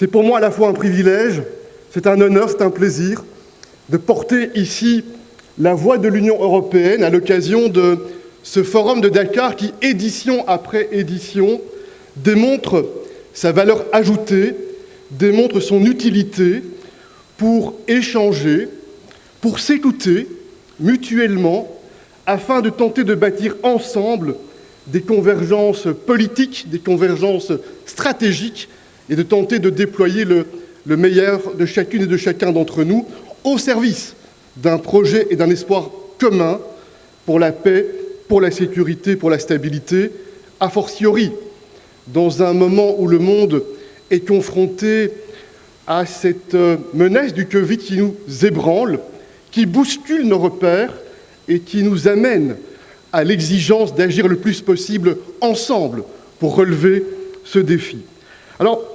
C'est pour moi à la fois un privilège, c'est un honneur, c'est un plaisir de porter ici la voix de l'Union européenne à l'occasion de ce forum de Dakar qui, édition après édition, démontre sa valeur ajoutée, démontre son utilité pour échanger, pour s'écouter mutuellement, afin de tenter de bâtir ensemble des convergences politiques, des convergences stratégiques, et de tenter de déployer le meilleur de chacune et de chacun d'entre nous au service d'un projet et d'un espoir commun pour la paix, pour la sécurité, pour la stabilité, a fortiori dans un moment où le monde est confronté à cette menace du Covid qui nous ébranle, qui bouscule nos repères et qui nous amène à l'exigence d'agir le plus possible ensemble pour relever ce défi. Alors,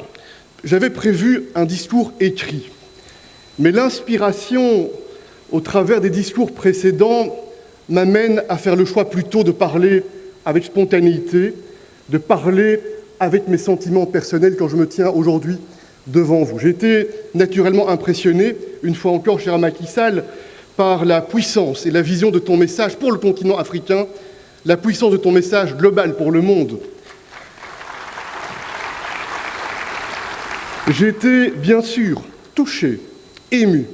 j'avais prévu un discours écrit, mais l'inspiration au travers des discours précédents m'amène à faire le choix plutôt de parler avec spontanéité, de parler avec mes sentiments personnels quand je me tiens aujourd'hui devant vous. J'ai été naturellement impressionné, une fois encore, cher Macky Sall, par la puissance et la vision de ton message pour le continent africain, la puissance de ton message global pour le monde. J'ai été, bien sûr, touché, ému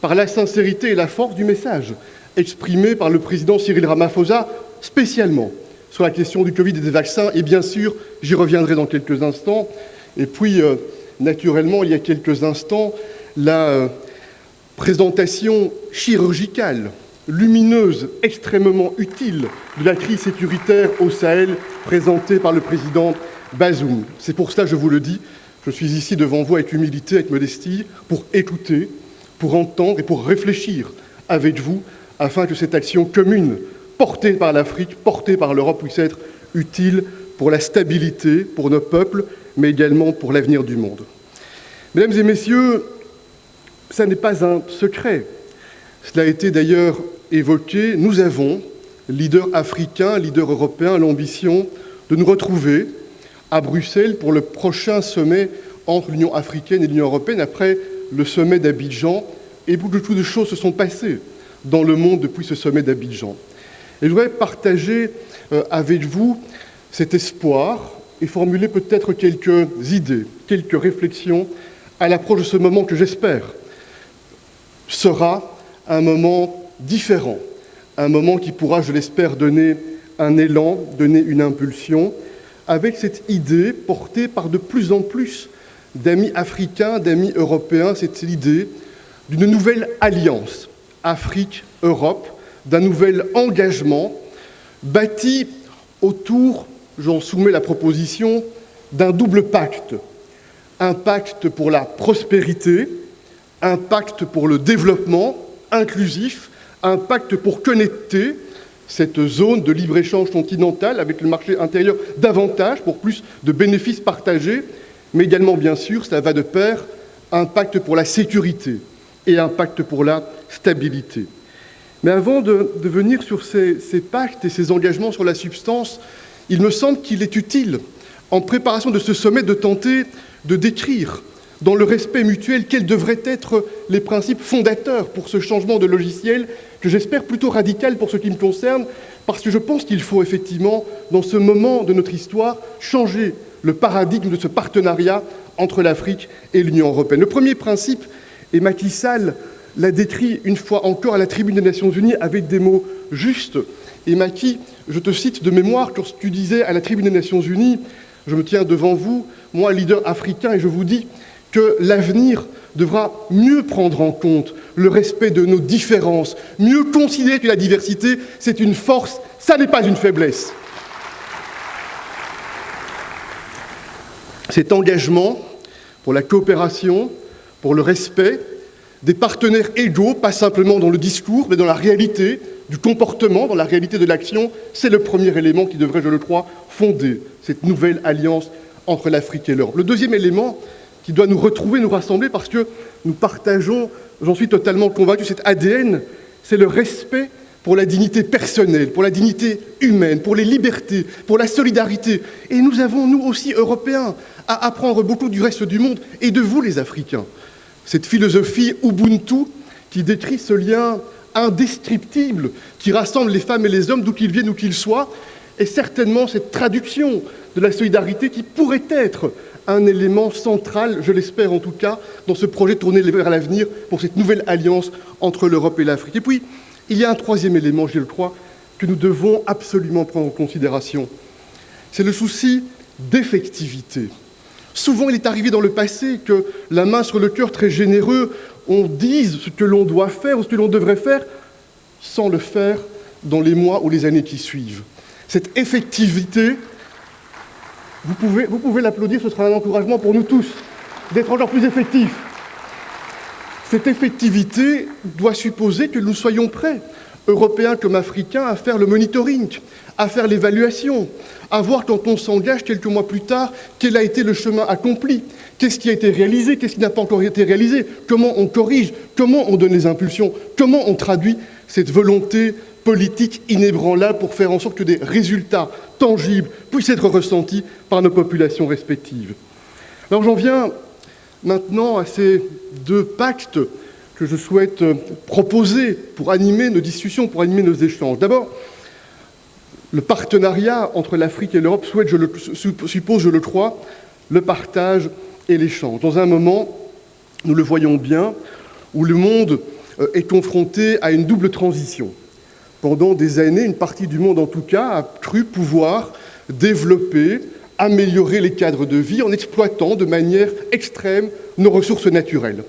par la sincérité et la force du message exprimé par le président Cyril Ramaphosa, spécialement sur la question du Covid et des vaccins, et bien sûr, j'y reviendrai dans quelques instants. Et puis, naturellement, il y a quelques instants, la présentation chirurgicale, lumineuse, extrêmement utile de la crise sécuritaire au Sahel présentée par le président Bazoum. C'est pour cela, je vous le dis, je suis ici devant vous avec humilité, avec modestie, pour écouter, pour entendre et pour réfléchir avec vous, afin que cette action commune, portée par l'Afrique, portée par l'Europe, puisse être utile pour la stabilité, pour nos peuples, mais également pour l'avenir du monde. Mesdames et messieurs, ça n'est pas un secret. Cela a été d'ailleurs évoqué. Nous avons, leaders africains, leaders européens, l'ambition de nous retrouver à Bruxelles pour le prochain sommet entre l'Union africaine et l'Union européenne après le sommet d'Abidjan. Et beaucoup de choses se sont passées dans le monde depuis ce sommet d'Abidjan. Et je voudrais partager avec vous cet espoir et formuler peut-être quelques idées, quelques réflexions à l'approche de ce moment que j'espère sera un moment différent, un moment qui pourra, je l'espère, donner un élan, donner une impulsion, avec cette idée portée par de plus en plus d'amis africains, d'amis européens, c'est l'idée d'une nouvelle alliance Afrique-Europe, d'un nouvel engagement bâti autour, j'en soumets la proposition, d'un double pacte. Un pacte pour la prospérité, un pacte pour le développement inclusif, un pacte pour connecter cette zone de libre-échange continentale avec le marché intérieur davantage, pour plus de bénéfices partagés, mais également, bien sûr, cela va de pair, un pacte pour la sécurité et un pacte pour la stabilité. Mais avant de venir sur ces pactes et ces engagements sur la substance, il me semble qu'il est utile, en préparation de ce sommet, de tenter de décrire, dans le respect mutuel, quels devraient être les principes fondateurs pour ce changement de logiciel, que j'espère plutôt radical pour ce qui me concerne, parce que je pense qu'il faut effectivement, dans ce moment de notre histoire, changer le paradigme de ce partenariat entre l'Afrique et l'Union européenne. Le premier principe, et Macky Sall l'a décrit une fois encore à la tribune des Nations Unies avec des mots justes. Et Macky, je te cite de mémoire, quand tu disais à la tribune des Nations Unies, je me tiens devant vous, moi, leader africain, et je vous dis que l'avenir devra mieux prendre en compte le respect de nos différences, mieux considérer que la diversité, c'est une force, ça n'est pas une faiblesse. Cet engagement pour la coopération, pour le respect des partenaires égaux, pas simplement dans le discours, mais dans la réalité du comportement, dans la réalité de l'action, c'est le premier élément qui devrait, je le crois, fonder cette nouvelle alliance entre l'Afrique et l'Europe. Le deuxième élément qui doit nous retrouver, nous rassembler, parce que nous partageons, j'en suis totalement convaincu, cet ADN, c'est le respect pour la dignité personnelle, pour la dignité humaine, pour les libertés, pour la solidarité. Et nous avons, nous aussi, Européens, à apprendre beaucoup du reste du monde et de vous, les Africains. Cette philosophie Ubuntu qui décrit ce lien indescriptible qui rassemble les femmes et les hommes d'où qu'ils viennent, où qu'ils soient, est certainement cette traduction de la solidarité qui pourrait être un élément central, je l'espère en tout cas, dans ce projet tourné vers l'avenir pour cette nouvelle alliance entre l'Europe et l'Afrique. Et puis, il y a un troisième élément, je le crois, que nous devons absolument prendre en considération. C'est le souci d'effectivité. Souvent, il est arrivé dans le passé que, la main sur le cœur très généreux, on dise ce que l'on doit faire ou ce que l'on devrait faire sans le faire dans les mois ou les années qui suivent. Cette effectivité, vous pouvez l'applaudir, ce sera un encouragement pour nous tous d'être encore plus effectifs. Cette effectivité doit supposer que nous soyons prêts, Européens comme Africains, à faire le monitoring, à faire l'évaluation, à voir quand on s'engage quelques mois plus tard, quel a été le chemin accompli, qu'est-ce qui a été réalisé, qu'est-ce qui n'a pas encore été réalisé, comment on corrige, comment on donne les impulsions, comment on traduit cette volonté politique inébranlable pour faire en sorte que des résultats tangibles puissent être ressentis par nos populations respectives. Alors j'en viens maintenant à ces deux pactes que je souhaite proposer pour animer nos discussions, pour animer nos échanges. D'abord, le partenariat entre l'Afrique et l'Europe suppose, je le crois, le partage et l'échange. Dans un moment, nous le voyons bien, où le monde est confronté à une double transition. Pendant des années, une partie du monde en tout cas a cru pouvoir développer, améliorer les cadres de vie en exploitant de manière extrême nos ressources naturelles.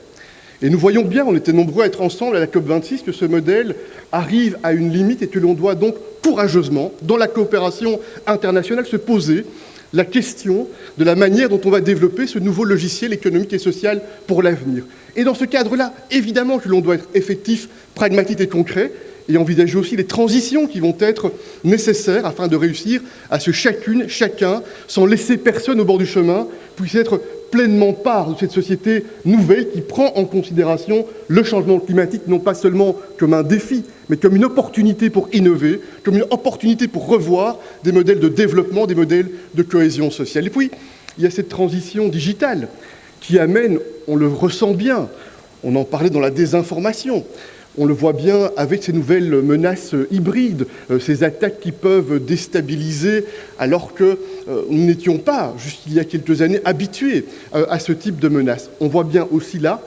Et nous voyons bien, on était nombreux à être ensemble à la COP26, que ce modèle arrive à une limite et que l'on doit donc courageusement, dans la coopération internationale, se poser la question de la manière dont on va développer ce nouveau logiciel économique et social pour l'avenir. Et dans ce cadre-là, évidemment que l'on doit être effectif, pragmatique et concret, et envisager aussi les transitions qui vont être nécessaires afin de réussir à ce chacun, sans laisser personne au bord du chemin, puisse être pleinement part de cette société nouvelle qui prend en considération le changement climatique, non pas seulement comme un défi, mais comme une opportunité pour innover, comme une opportunité pour revoir des modèles de développement, des modèles de cohésion sociale. Et puis, il y a cette transition digitale qui amène, on le ressent bien, on en parlait dans la désinformation, on le voit bien avec ces nouvelles menaces hybrides, ces attaques qui peuvent déstabiliser alors que nous n'étions pas, jusqu'il y a quelques années, habitués à ce type de menaces. On voit bien aussi là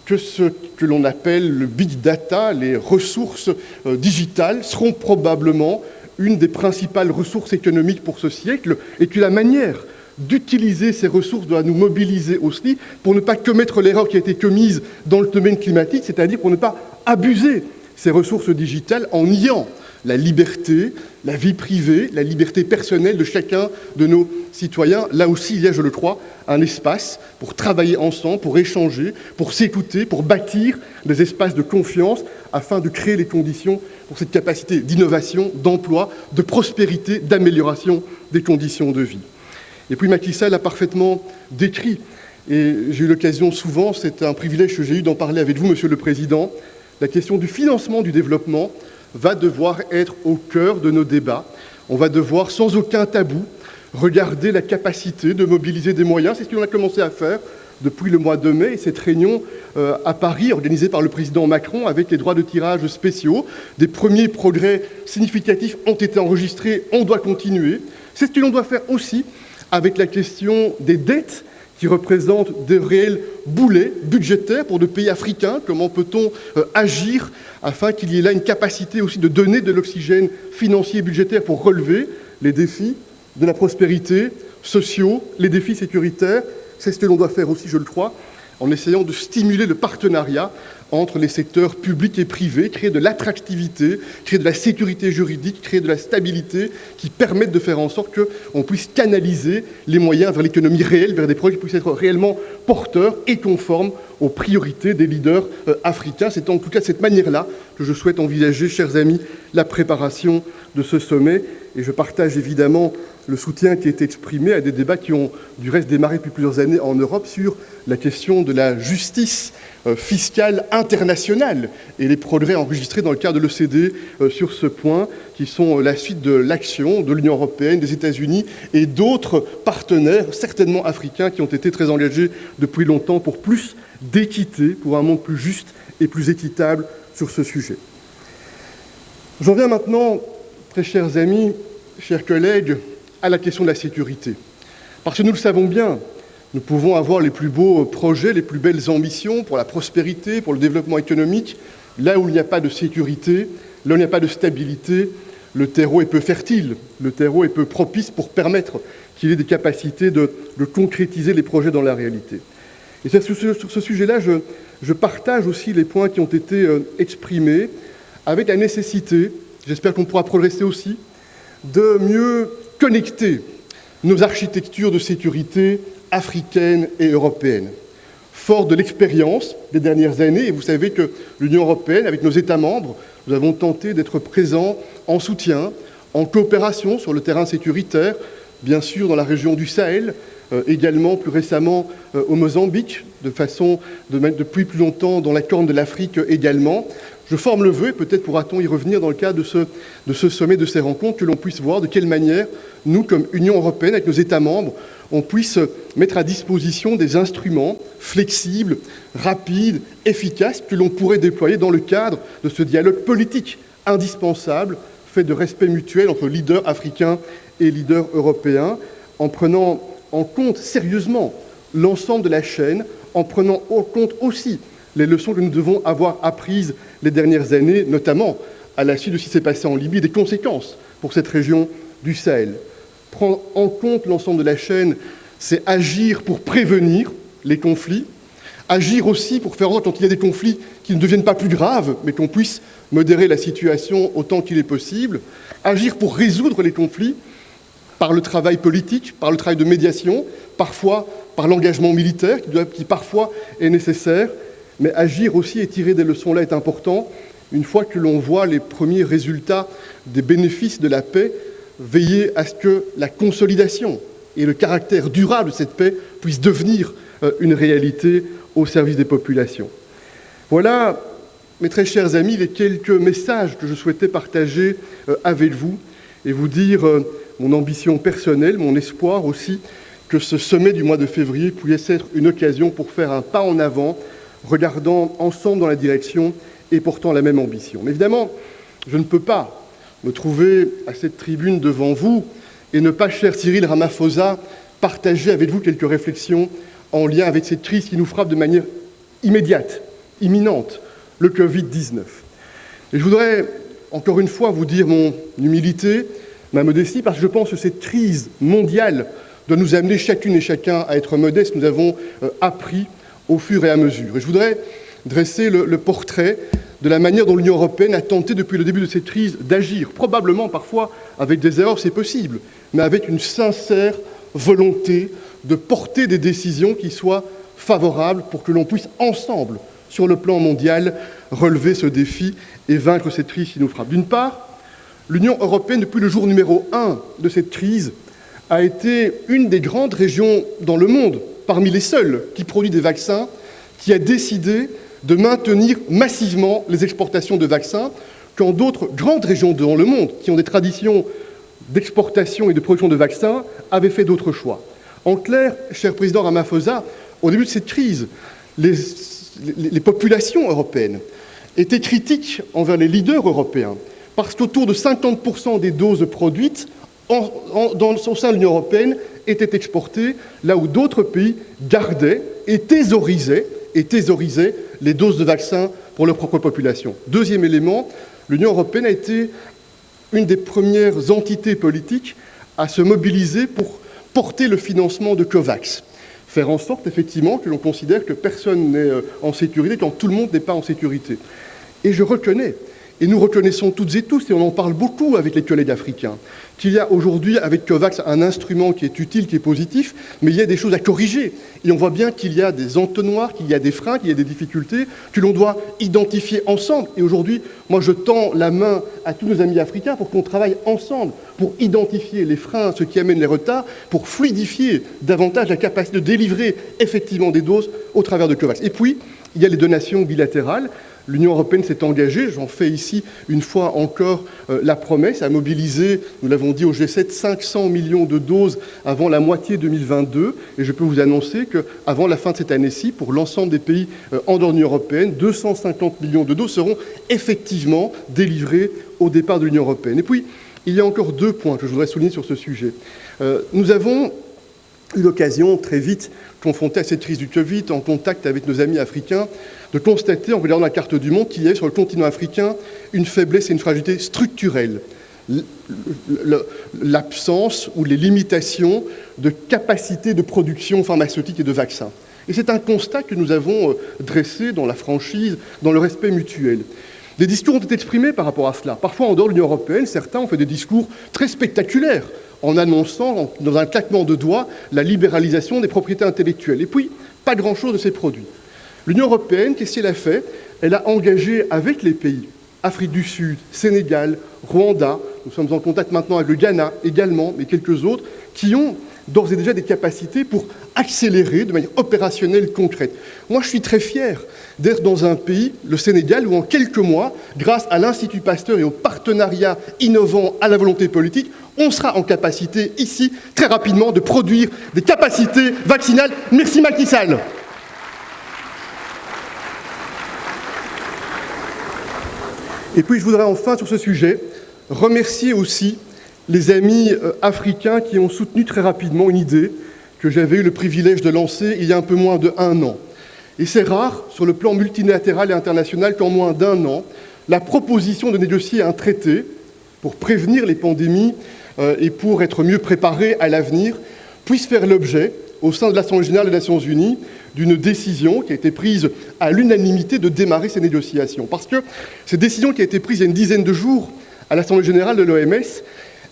que ce que l'on appelle le big data, les ressources digitales, seront probablement une des principales ressources économiques pour ce siècle et que la manière d'utiliser ces ressources doit nous mobiliser aussi pour ne pas commettre l'erreur qui a été commise dans le domaine climatique, c'est-à-dire pour ne pas abuser ces ressources digitales en niant la liberté, la vie privée, la liberté personnelle de chacun de nos citoyens. Là aussi, il y a, je le crois, un espace pour travailler ensemble, pour échanger, pour s'écouter, pour bâtir des espaces de confiance afin de créer les conditions pour cette capacité d'innovation, d'emploi, de prospérité, d'amélioration des conditions de vie. Et puis Macky Sall l'a parfaitement décrit, et j'ai eu l'occasion souvent, c'est un privilège que j'ai eu d'en parler avec vous, Monsieur le Président, la question du financement du développement va devoir être au cœur de nos débats. On va devoir, sans aucun tabou, regarder la capacité de mobiliser des moyens. C'est ce que l'on a commencé à faire depuis le mois de mai, et cette réunion à Paris, organisée par le président Macron, avec les droits de tirage spéciaux. Des premiers progrès significatifs ont été enregistrés, on doit continuer. C'est ce que l'on doit faire aussi avec la question des dettes qui représentent des réels boulets budgétaires pour nos pays africains. Comment peut-on agir afin qu'il y ait là une capacité aussi de donner de l'oxygène financier et budgétaire pour relever les défis de la prospérité sociaux, les défis sécuritaires. C'est ce que l'on doit faire aussi, je le crois, en essayant de stimuler le partenariat entre les secteurs publics et privés, créer de l'attractivité, créer de la sécurité juridique, créer de la stabilité qui permettent de faire en sorte qu'on puisse canaliser les moyens vers l'économie réelle, vers des projets qui puissent être réellement porteurs et conformes aux priorités des leaders africains. C'est en tout cas de cette manière-là que je souhaite envisager, chers amis, la préparation de ce sommet. et je partage évidemment le soutien qui est exprimé à des débats qui ont du reste démarré depuis plusieurs années en Europe sur la question de la justice fiscale internationale et les progrès enregistrés dans le cadre de l'OCDE sur ce point, qui sont la suite de l'action de l'Union européenne, des États-Unis et d'autres partenaires, certainement africains, qui ont été très engagés depuis longtemps pour plus d'équité, pour un monde plus juste et plus équitable sur ce sujet. J'en viens maintenant, très chers amis, chers collègues, à la question de la sécurité. Parce que nous le savons bien, nous pouvons avoir les plus beaux projets, les plus belles ambitions pour la prospérité, pour le développement économique. Là où il n'y a pas de sécurité, là où il n'y a pas de stabilité, le terreau est peu fertile, le terreau est peu propice pour permettre qu'il y ait des capacités de concrétiser les projets dans la réalité. Et sur ce sujet-là, je partage aussi les points qui ont été exprimés avec la nécessité, j'espère qu'on pourra progresser aussi, de mieux connecter nos architectures de sécurité africaines et européennes. Fort de l'expérience des dernières années, et vous savez que l'Union européenne, avec nos États membres, nous avons tenté d'être présents en soutien, en coopération sur le terrain sécuritaire, bien sûr dans la région du Sahel, également plus récemment au Mozambique, depuis plus longtemps dans la Corne de l'Afrique également. Je forme le vœu, et peut-être pourra-t-on y revenir dans le cadre de ce sommet, de ces rencontres, que l'on puisse voir de quelle manière, nous, comme Union européenne, avec nos États membres, on puisse mettre à disposition des instruments flexibles, rapides, efficaces, que l'on pourrait déployer dans le cadre de ce dialogue politique indispensable, fait de respect mutuel entre leaders africains et leaders européens, en prenant en compte sérieusement l'ensemble de la chaîne, en prenant en compte aussi les leçons que nous devons avoir apprises les dernières années, notamment à la suite de ce qui s'est passé en Libye, des conséquences pour cette région du Sahel. Prendre en compte l'ensemble de la chaîne, c'est agir pour prévenir les conflits, agir aussi pour faire en sorte, quand il y a des conflits, qu'ils ne deviennent pas plus graves, mais qu'on puisse modérer la situation autant qu'il est possible, agir pour résoudre les conflits par le travail politique, par le travail de médiation, parfois par l'engagement militaire, qui parfois est nécessaire, mais agir aussi et tirer des leçons là est important. Une fois que l'on voit les premiers résultats des bénéfices de la paix, veiller à ce que la consolidation et le caractère durable de cette paix puissent devenir une réalité au service des populations. Voilà, mes très chers amis, les quelques messages que je souhaitais partager avec vous et vous dire mon ambition personnelle, mon espoir aussi, que ce sommet du mois de février puisse être une occasion pour faire un pas en avant, regardant ensemble dans la direction et portant la même ambition. Mais évidemment, je ne peux pas me trouver à cette tribune devant vous et ne pas, cher Cyril Ramaphosa, partager avec vous quelques réflexions en lien avec cette crise qui nous frappe de manière immédiate, imminente, le Covid-19. Et je voudrais encore une fois vous dire mon humilité, ma modestie, parce que je pense que cette crise mondiale doit nous amener chacune et chacun à être modestes. Nous avons appris au fur et à mesure. Et je voudrais dresser le portrait de la manière dont l'Union européenne a tenté depuis le début de cette crise d'agir, probablement parfois avec des erreurs, c'est possible, mais avec une sincère volonté de porter des décisions qui soient favorables pour que l'on puisse ensemble, sur le plan mondial, relever ce défi et vaincre cette crise qui nous frappe. D'une part, l'Union européenne, depuis le jour numéro 1 de cette crise, a été une des grandes régions dans le monde, parmi les seules qui produit des vaccins, qui a décidé de maintenir massivement les exportations de vaccins, quand d'autres grandes régions dans le monde, qui ont des traditions d'exportation et de production de vaccins, avaient fait d'autres choix. En clair, cher président Ramaphosa, au début de cette crise, les populations européennes étaient critiques envers les leaders européens, parce qu'autour de 50% des doses produites au sein de l'Union européenne étaient exportées, là où d'autres pays gardaient et thésaurisaient les doses de vaccins pour leur propre population. Deuxième élément, l'Union européenne a été une des premières entités politiques à se mobiliser pour porter le financement de COVAX. Faire en sorte, effectivement, que l'on considère que personne n'est en sécurité, quand tout le monde n'est pas en sécurité. Et je reconnais, Et nous reconnaissons toutes et tous, et on en parle beaucoup avec les collègues africains, qu'il y a aujourd'hui, avec COVAX, un instrument qui est utile, qui est positif, mais il y a des choses à corriger. Et on voit bien qu'il y a des entonnoirs, qu'il y a des freins, qu'il y a des difficultés, que l'on doit identifier ensemble. Et aujourd'hui, moi, je tends la main à tous nos amis africains pour qu'on travaille ensemble, pour identifier les freins, ce qui amène les retards, pour fluidifier davantage la capacité de délivrer effectivement des doses au travers de COVAX. Et puis, il y a les donations bilatérales. L'Union européenne s'est engagée, j'en fais ici une fois encore la promesse, à mobiliser, nous l'avons dit au G7, 500 millions de doses avant la moitié 2022. Et je peux vous annoncer qu'avant la fin de cette année-ci, pour l'ensemble des pays en dehors de l'Union européenne, 250 millions de doses seront effectivement délivrées au départ de l'Union européenne. Et puis, il y a encore 2 points que je voudrais souligner sur ce sujet. Nous avons eu l'occasion, très vite, confronté à cette crise du Covid, en contact avec nos amis africains, de constater, en regardant la carte du monde, qu'il y avait sur le continent africain une faiblesse et une fragilité structurelle. L'absence ou les limitations de capacité de production pharmaceutique et de vaccins. Et c'est un constat que nous avons dressé dans la franchise, dans le respect mutuel. Des discours ont été exprimés par rapport à cela. Parfois, en dehors de l'Union européenne, certains ont fait des discours très spectaculaires, en annonçant, dans un claquement de doigts, la libéralisation des propriétés intellectuelles. Et puis, pas grand-chose de ces produits. L'Union européenne, qu'est-ce qu'elle a fait? Elle a engagé avec les pays, Afrique du Sud, Sénégal, Rwanda, nous sommes en contact maintenant avec le Ghana également, mais quelques autres, qui ont d'ores et déjà des capacités pour accélérer de manière opérationnelle, concrète. Moi, je suis très fier d'être dans un pays, le Sénégal, où en quelques mois, grâce à l'Institut Pasteur et au partenariat innovant à la volonté politique, on sera en capacité, ici, très rapidement, de produire des capacités vaccinales. Merci Macky Sall. Et puis, je voudrais enfin, sur ce sujet, remercier aussi les amis africains qui ont soutenu très rapidement une idée que j'avais eu le privilège de lancer il y a un peu moins d'1 an. Et c'est rare, sur le plan multilatéral et international, qu'en moins d'1 an, la proposition de négocier un traité pour prévenir les pandémies et pour être mieux préparé à l'avenir puisse faire l'objet, au sein de l'Assemblée générale des Nations unies, d'une décision qui a été prise à l'unanimité de démarrer ces négociations. Parce que cette décision qui a été prise il y a une dizaine de jours à l'Assemblée générale de l'OMS,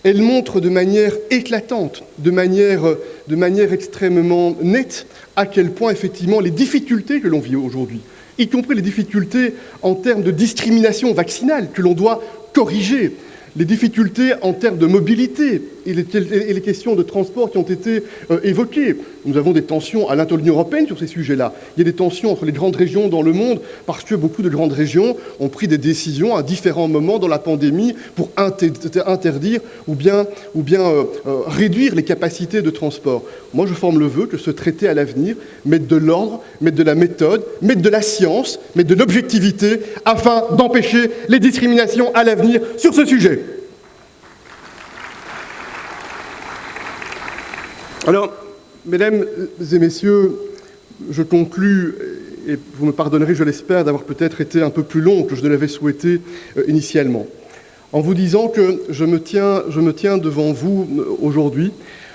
elle montre de manière éclatante, de manière extrêmement nette, à quel point, effectivement, les difficultés que l'on vit aujourd'hui, y compris les difficultés en termes de discrimination vaccinale que l'on doit corriger, les difficultés en termes de mobilité et les questions de transport qui ont été évoquées. Nous avons des tensions à l'intérieur de l'Union européenne sur ces sujets-là. Il y a des tensions entre les grandes régions dans le monde parce que beaucoup de grandes régions ont pris des décisions à différents moments dans la pandémie pour interdire ou bien réduire les capacités de transport. Moi, je forme le vœu que ce traité à l'avenir mette de l'ordre, mette de la méthode, mette de la science, mette de l'objectivité afin d'empêcher les discriminations à l'avenir sur ce sujet. Alors, mesdames et messieurs, je conclus, et vous me pardonnerez, je l'espère, d'avoir peut-être été un peu plus long que je ne l'avais souhaité initialement, en vous disant que je me tiens devant vous aujourd'hui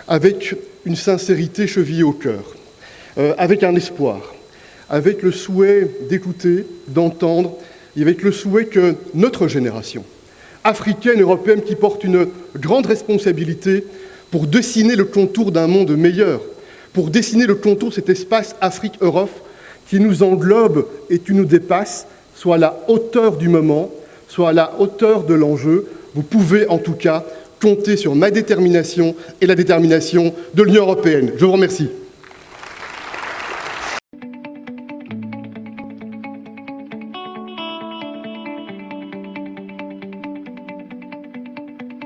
avec une sincérité chevillée au cœur, avec un espoir, avec le souhait d'écouter, d'entendre, et avec le souhait que notre génération, africaine, européenne, qui porte une grande responsabilité pour dessiner le contour d'un monde meilleur, pour dessiner le contour de cet espace Afrique-Europe qui nous englobe et qui nous dépasse, soit à la hauteur du moment, soit à la hauteur de l'enjeu. Vous pouvez en tout cas compter sur ma détermination et la détermination de l'Union européenne. Je vous remercie.